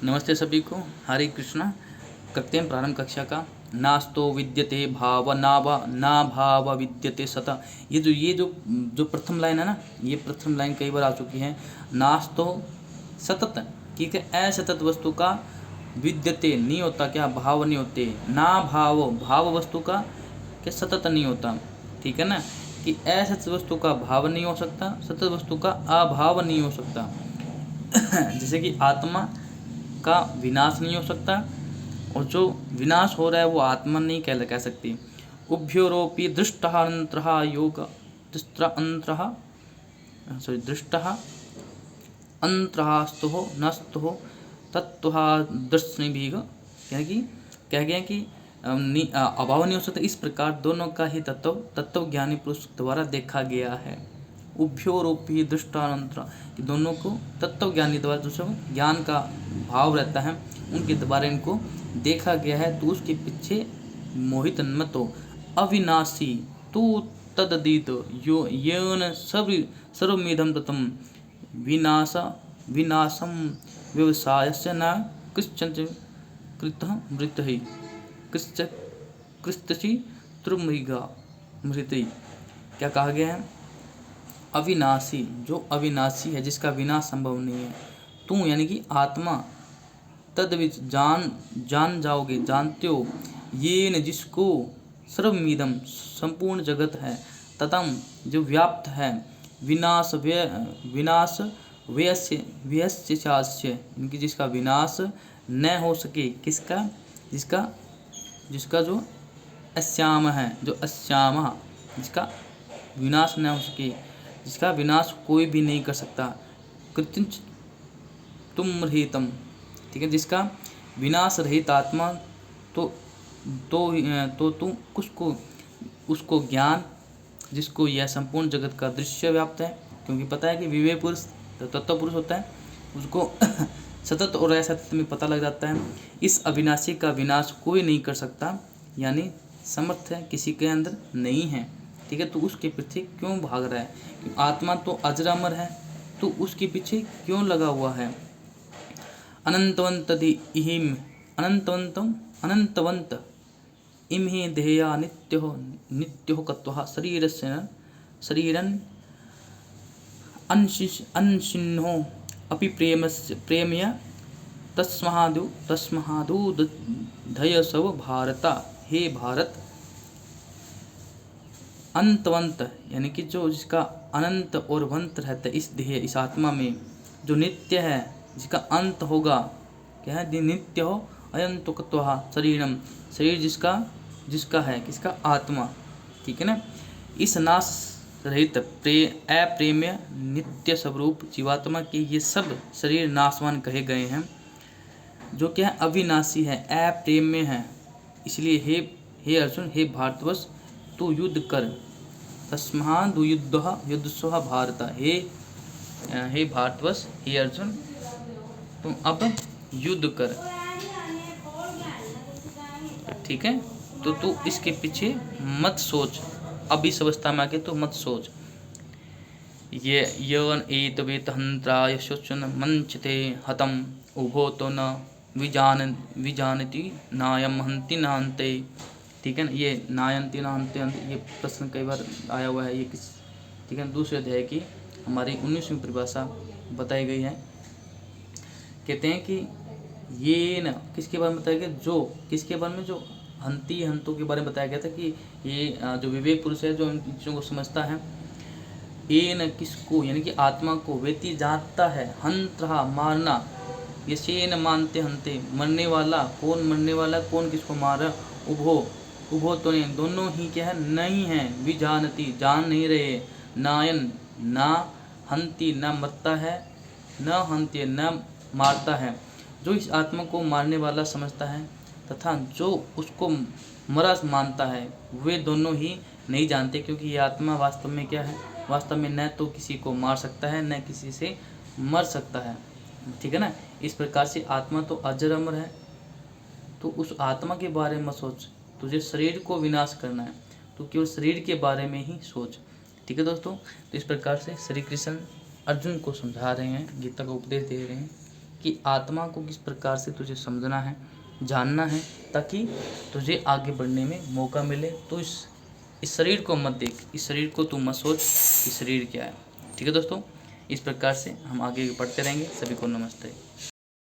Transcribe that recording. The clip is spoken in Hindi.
नमस्ते सभी को, हरे कृष्णा। करते हैं प्रारंभ कक्षा का। नास्तो विद्यते भाव ना भाव विद्यते सत। ये जो प्रथम लाइन है ना, ये प्रथम लाइन कई बार आ चुकी है। नास्तो सतत, ठीक है, असतत वस्तु का विद्यते नहीं होता, क्या भाव नहीं होते। ना भाव वस्तु का क्या सतत नहीं होता, ठीक है ना, कि असत वस्तु का भाव नहीं हो सकता, सतत वस्तु का अभाव नहीं हो सकता। जैसे कि आत्मा का विनाश नहीं हो सकता, और जो विनाश हो रहा है वो आत्मा नहीं कह सकती। उभयोरोपि दृष्टः अन्तरः योग दृष्टः अन्तरः स्तुः न स्तुः तत्त्वः दर्शनीभिः, कह गया कि अभाव नहीं हो सकता। इस प्रकार दोनों का ही तत्व ज्ञानी पुरुष द्वारा देखा गया है। उभयोरोपि दृष्टानंतर, कि दोनों को तत्व ज्ञानी द्वारा दूसरों ज्ञान का भाव रहता है, उनके द्वारा इनको देखा गया है। तो उसके पीछे मोहित मत हो। अविनाशी तू तददीत यो येन सर्वमेधम ततम विनाशम व्यवसायस्य न कृश्चन कृतः मृतहि कृष्टि त्रुमृगा मृति। क्या कहा गया है? अविनाशी, जो अविनाशी है, जिसका विनाश संभव नहीं है। तू यानी कि आत्मा, तद्विच जान जाओगे, जानते हो, ये न जिसको सर्वमिदम संपूर्ण जगत है, ततम जो व्याप्त है, विनाश व्यस्य चास्य, इनकी जिसका विनाश न हो सके। किसका? जिसका जो अश्याम है, जो अश्याम, जिसका विनाश न हो सके, जिसका विनाश कोई भी नहीं कर सकता। कृतिंच तुम रहितम, ठीक है, जिसका विनाश रहित आत्मा, तो तुम उसको ज्ञान, जिसको यह संपूर्ण जगत का दृश्य व्याप्त है, क्योंकि पता है कि विवेक पुरुष तत्व पुरुष होता है, उसको सतत और असतत में पता लग जाता है। इस अविनाशी का विनाश कोई नहीं कर सकता, यानी समर्थ है, किसी के अंदर नहीं है, ठीक है। तो उसके पीछे क्यों भाग रहा है? आत्मा तो अजर अमर है, तो उसके पीछे क्यों लगा हुआ है? अनंतवंत इमहि देया नित्यो कत्वः शरीरन अनशिन्नो अपि प्रेमया तस्मादु धयसव भारत। हे भारत, अंतवंत यानी कि जो जिसका अनंत और वंत रहता है इस देह, इस आत्मा में, जो नित्य है, जिसका अंत होगा, क्या है? नित्य हो अयंतुकत्वः शरीरम, शरीर जिसका है, किसका? आत्मा, ठीक है ना। इस नाश रहित अप्रेम्य नित्य स्वरूप जीवात्मा के ये सब शरीर नाशवान कहे गए हैं, जो क्या है? अविनाशी है, अप्रेम्य है। इसलिए हे अर्जुन, हे भारतवर्ष, तू युद्ध कर। तस्माद् युद्धस्व भारत। हे भारतवर्ष, हे अर्जुन, तुम अब युद्ध कर, ठीक है। तो तू इसके पीछे मत सोच, अब इस अवस्था में आके तो मत सोच। ये यन एतवेत हंत्राय शोचन मंचते हतम उभो तो न विजानति नायम हंति नान्ते, ठीक है ना। ये नायंती नान्ते, ये प्रश्न कई बार आया हुआ है, ये किस, ठीक है, दूसरे अध्याय की हमारी 19वीं परिभाषा बताई गई है। कहते हैं कि ये न किसके बारे में बताया गया? जो किसके बारे में? जो हंतों के बारे में बताया गया था कि ये जो विवेक पुरुष है, जो इन चीज़ों को समझता है, ये न किसको, यानी कि आत्मा को, व्यक्ति जानता है, हंत्रहा मारना, ये से न मानते हंते, मरने वाला, कौन किसको मारा, उभो तो नहीं, दोनों ही क्या है? नहीं है, विजानती, जान नहीं रहे, नायन, ना हंती, न मरता है, न हंत्य, न मारता है। जो इस आत्मा को मारने वाला समझता है तथा जो उसको मरा मानता है, वे दोनों ही नहीं जानते, क्योंकि ये आत्मा वास्तव में क्या है? वास्तव में न तो किसी को मार सकता है, न किसी से मर सकता है, ठीक है ना। इस प्रकार से आत्मा तो अजर अमर है, तो उस आत्मा के बारे में सोच। तुझे शरीर को विनाश करना है, तो केवल शरीर के बारे में ही सोच, ठीक है दोस्तों। तो इस प्रकार से श्री कृष्ण अर्जुन को समझा रहे हैं, गीता का उपदेश दे रहे हैं। कि आत्मा को किस प्रकार से तुझे समझना है, जानना है, ताकि तुझे आगे बढ़ने में मौका मिले। तो इस शरीर को मत देख, इस शरीर को तू मत सोच कि शरीर क्या है। ठीक है दोस्तों, इस प्रकार से हम आगे बढ़ते रहेंगे। सभी को नमस्ते।